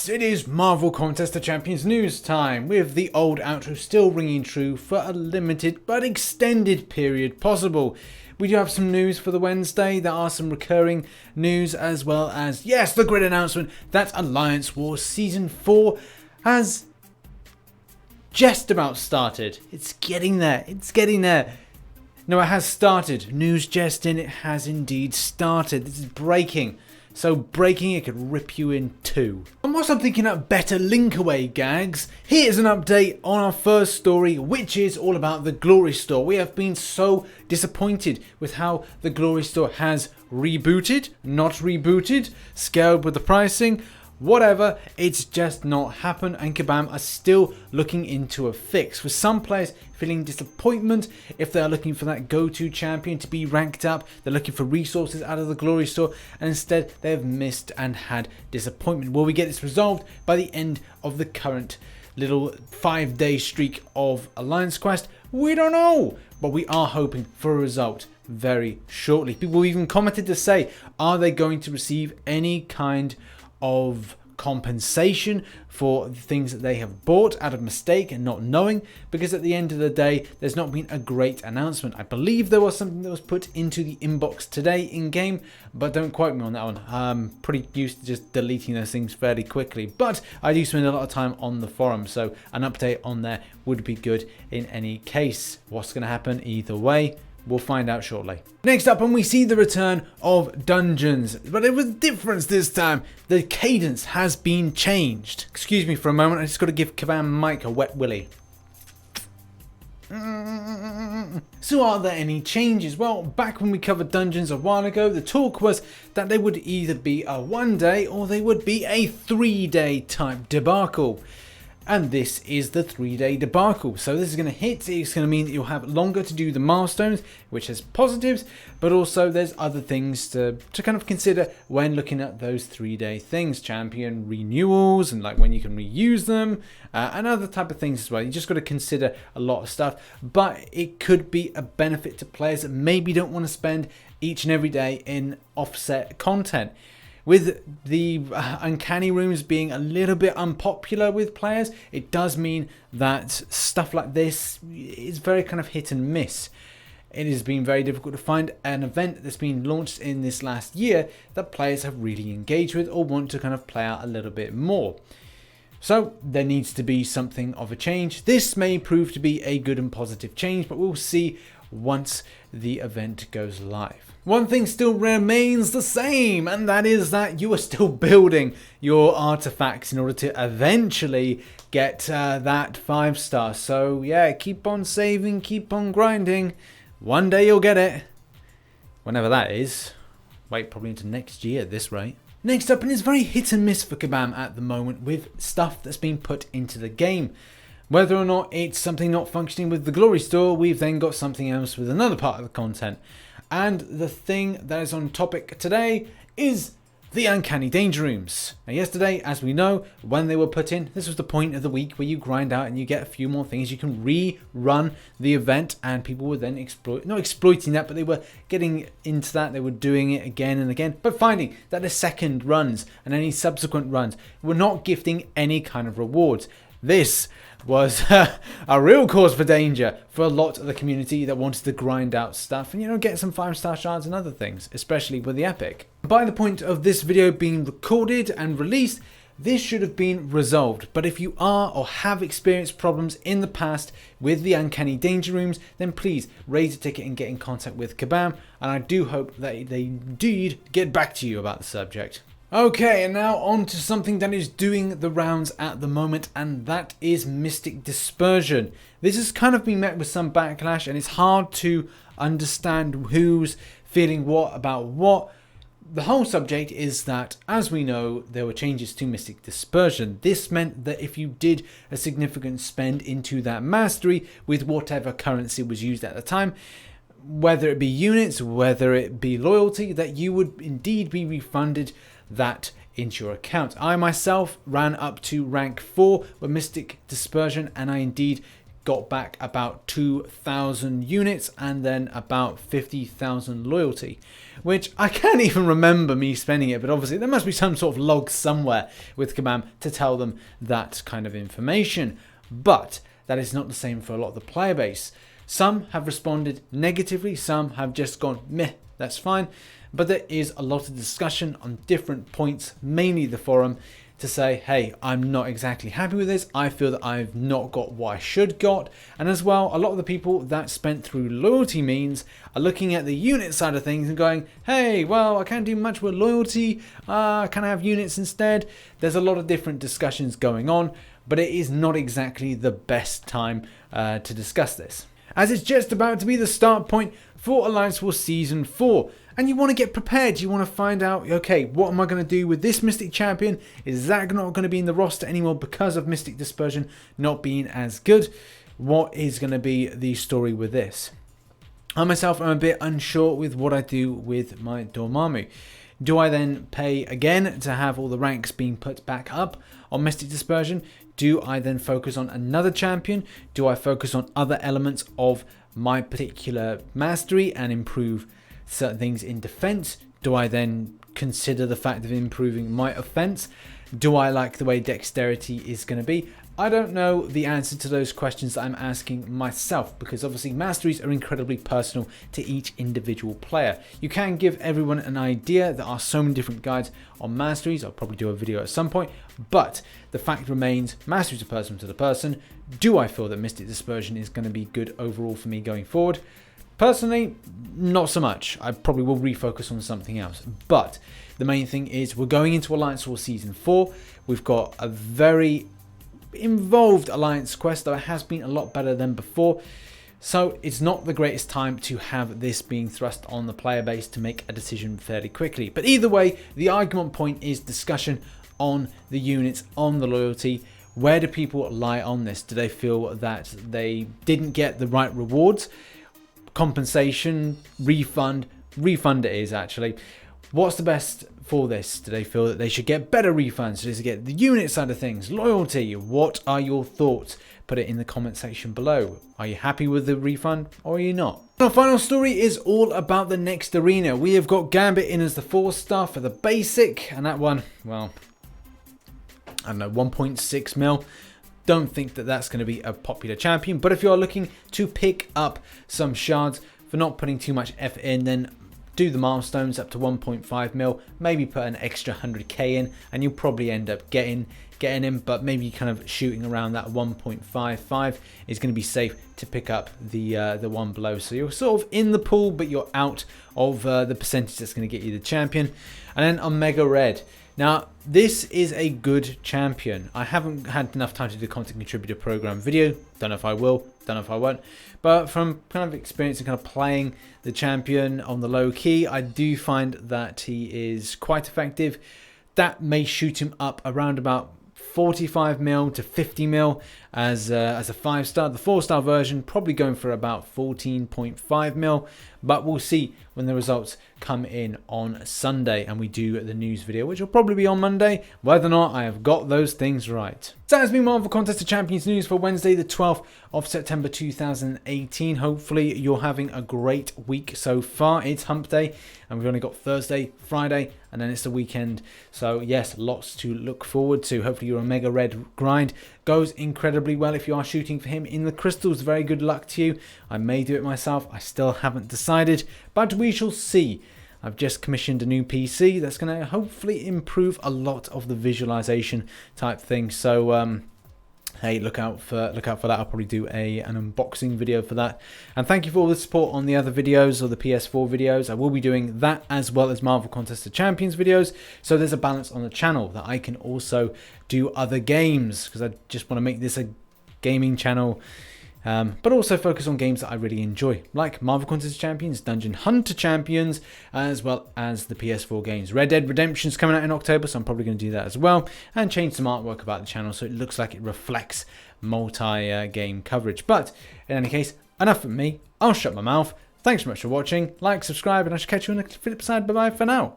Yes, it is Marvel Contest of Champions news time, with the old outro still ringing true for a limited but extended period possible. We do have some news for the Wednesday. There are some recurring news, as well as, yes, the great announcement that Alliance Wars Season 4 has just about started. It's getting there. It's getting there. No, it has started. News just in, it has indeed started. This is breaking. So breaking, it could rip you in two. And whilst I'm thinking up better link away gags, here's an update on our first story, which is all about the Glory Store. We have been so disappointed with how the Glory Store has rebooted, not rebooted, scaled with the pricing, whatever, it's just not happened, and Kabam are still looking into a fix. With some players feeling disappointment if they are looking for that go-to champion to be ranked up, they're looking for resources out of the Glory Store, and instead they have missed and had disappointment. Will we get this resolved by the end of the current little 5-day streak of Alliance Quest? We don't know, but we are hoping for a result very shortly. People even commented to say, are they going to receive any kind of compensation for the things that they have bought out of mistake and not knowing? Because at the end of the day, there's not been a great announcement. I believe there was something that was put into the inbox today in game, but don't quote me on that one. I'm pretty used to just deleting those things fairly quickly, but I do spend a lot of time on the forum, so an update on there would be good in any case. What's going to happen either way, we'll find out shortly. Next up, and we see the return of dungeons, but it was a difference this time. The cadence has been changed. Excuse me for a moment, I just got to give Kabam Mike a wet willy. So are there any changes? Well, back when we covered dungeons a while ago, the talk was that they would either be a 1-day or they would be a 3-day type debacle. And this is the 3-day debacle. So this is going to hit. It's going to mean that you'll have longer to do the milestones, which has positives, but also there's other things to kind of consider when looking at those 3-day things. Champion renewals and like when you can reuse them and other type of things as well. You just got to consider a lot of stuff, but it could be a benefit to players that maybe don't want to spend each and every day in offset content. With the Uncanny Rooms being a little bit unpopular with players, it does mean that stuff like this is very kind of hit and miss. It has been very difficult to find an event that's been launched in this last year that players have really engaged with or want to kind of play out a little bit more. So there needs to be something of a change. This may prove to be a good and positive change, but we'll see once the event goes live. One thing still remains the same, and that is that you are still building your artifacts in order to eventually get that 5-star. So yeah, keep on saving, keep on grinding. One day you'll get it. Whenever that is. Wait, probably into next year at this rate. Next up, and it's very hit and miss for Kabam at the moment with stuff that's been put into the game. Whether or not it's something not functioning with the Glory Store, we've then got something else with another part of the content. And the thing that is on topic today is the Uncanny Danger Rooms. Now yesterday, as we know, when they were put in, this was the point of the week where you grind out and you get a few more things. You can rerun the event, and people were then not exploiting that, but they were getting into that. They were doing it again and again, but finding that the second runs and any subsequent runs were not gifting any kind of rewards. This was a real cause for danger for a lot of the community that wanted to grind out stuff and, you know, get some 5-star shards and other things, especially with the Epic. By the point of this video being recorded and released, this should have been resolved. But if you are or have experienced problems in the past with the Uncanny Danger Rooms, then please raise a ticket and get in contact with Kabam, and I do hope that they indeed get back to you about the subject. Okay, and now on to something that is doing the rounds at the moment, and that is Mystic Dispersion. This has kind of been met with some backlash, and it's hard to understand who's feeling what about what. The whole subject is that, as we know, there were changes to Mystic Dispersion. This meant that if you did a significant spend into that mastery with whatever currency was used at the time, whether it be units, whether it be loyalty, that you would indeed be refunded that into your account. I myself ran up to rank 4 with Mystic Dispersion, and I indeed got back about 2,000 units and then about 50,000 loyalty, which I can't even remember me spending it, but obviously there must be some sort of log somewhere with Kabam to tell them that kind of information. But that is not the same for a lot of the player base. Some have responded negatively, some have just gone meh, that's fine, but there is a lot of discussion on different points, mainly the forum, to say, hey, I'm not exactly happy with this, I feel that I've not got what I should got, and as well, a lot of the people that spent through loyalty means are looking at the unit side of things and going, hey, well, I can't do much with loyalty, can I have units instead? There's a lot of different discussions going on, but it is not exactly the best time to discuss this, as it's just about to be the start point for Alliance Wars Season 4. And you want to get prepared, you want to find out, okay, what am I going to do with this Mystic Champion? Is that not going to be in the roster anymore because of Mystic Dispersion not being as good? What is going to be the story with this? I myself am a bit unsure with what I do with my Dormammu. Do I then pay again to have all the ranks being put back up on Mystic Dispersion? Do I then focus on another champion? Do I focus on other elements of my particular mastery and improve certain things in defense? Do I then consider the fact of improving my offense? Do I like the way dexterity is going to be? I don't know the answer to those questions that I'm asking myself, because obviously masteries are incredibly personal to each individual player. You can give everyone an idea. There are so many different guides on masteries. I'll probably do a video at some point, but the fact remains, masteries are personal to the person. Do I feel that Mystic Dispersion is going to be good overall for me going forward? Personally, not so much. I probably will refocus on something else. But the main thing is we're going into Alliance Wars Season 4. We've got a very involved Alliance quest, though it has been a lot better than before. So it's not the greatest time to have this being thrust on the player base to make a decision fairly quickly. But either way, the argument point is discussion on the units, on the loyalty. Where do people lie on this? Do they feel that they didn't get the right rewards? Compensation, refund it is actually. What's the best for this? Do they feel that they should get better refunds? Do they get the unit side of things? Loyalty? What are your thoughts? Put it in the comment section below. Are you happy with the refund or are you not? Our final story is all about the next arena. We have got Gambit in as the 4-star for the basic, and that one, well, I don't know, 1.6 mil. Don't think that that's going to be a popular champion, but if you're looking to pick up some shards for not putting too much effort in, then do the milestones up to 1.5 mil, maybe put an extra 100k in, and you'll probably end up getting him, but maybe kind of shooting around that 1.55 is going to be safe to pick up the one below. So you're sort of in the pool, but you're out of the percentage that's going to get you the champion. And then Omega Red. Now, this is a good champion. I haven't had enough time to do the content contributor program video. Don't know if I will, don't know if I won't. But from kind of experience and kind of playing the champion on the low key, I do find that he is quite effective. That may shoot him up around about 45 mil to 50 mil as a 5-star. The 4-star version probably going for about 14.5 mil, but we'll see when the results come in on Sunday and we do the news video, which will probably be on Monday, whether or not I have got those things right. So that has been Marvel Contest of Champions news for Wednesday the 12th of September 2018. Hopefully you're having a great week so far. It's hump day and we've only got Thursday, Friday, and then it's the weekend. So yes, lots to look forward to. Hopefully your Omega Red grind goes incredibly well. If you are shooting for him in the crystals, very good luck to you. I may do it myself. I still haven't decided, but we shall see. I've just commissioned a new PC that's going to hopefully improve a lot of the visualization type thing. So hey, look out for that. I'll probably do an unboxing video for that. And thank you for all the support on the other videos or the PS4 videos. I will be doing that as well as Marvel Contest of Champions videos. So there's a balance on the channel that I can also do other games, because I just want to make this a gaming channel. But also focus on games that I really enjoy, like Marvel Contest of Champions, Dungeon Hunter Champions, as well as the PS4 games. Red Dead Redemption is coming out in October, so I'm probably going to do that as well, and change some artwork about the channel so it looks like it reflects multi-game coverage. But in any case, enough from me. I'll shut my mouth. Thanks so much for watching. Like, subscribe, and I shall catch you on the flip side. Bye-bye for now.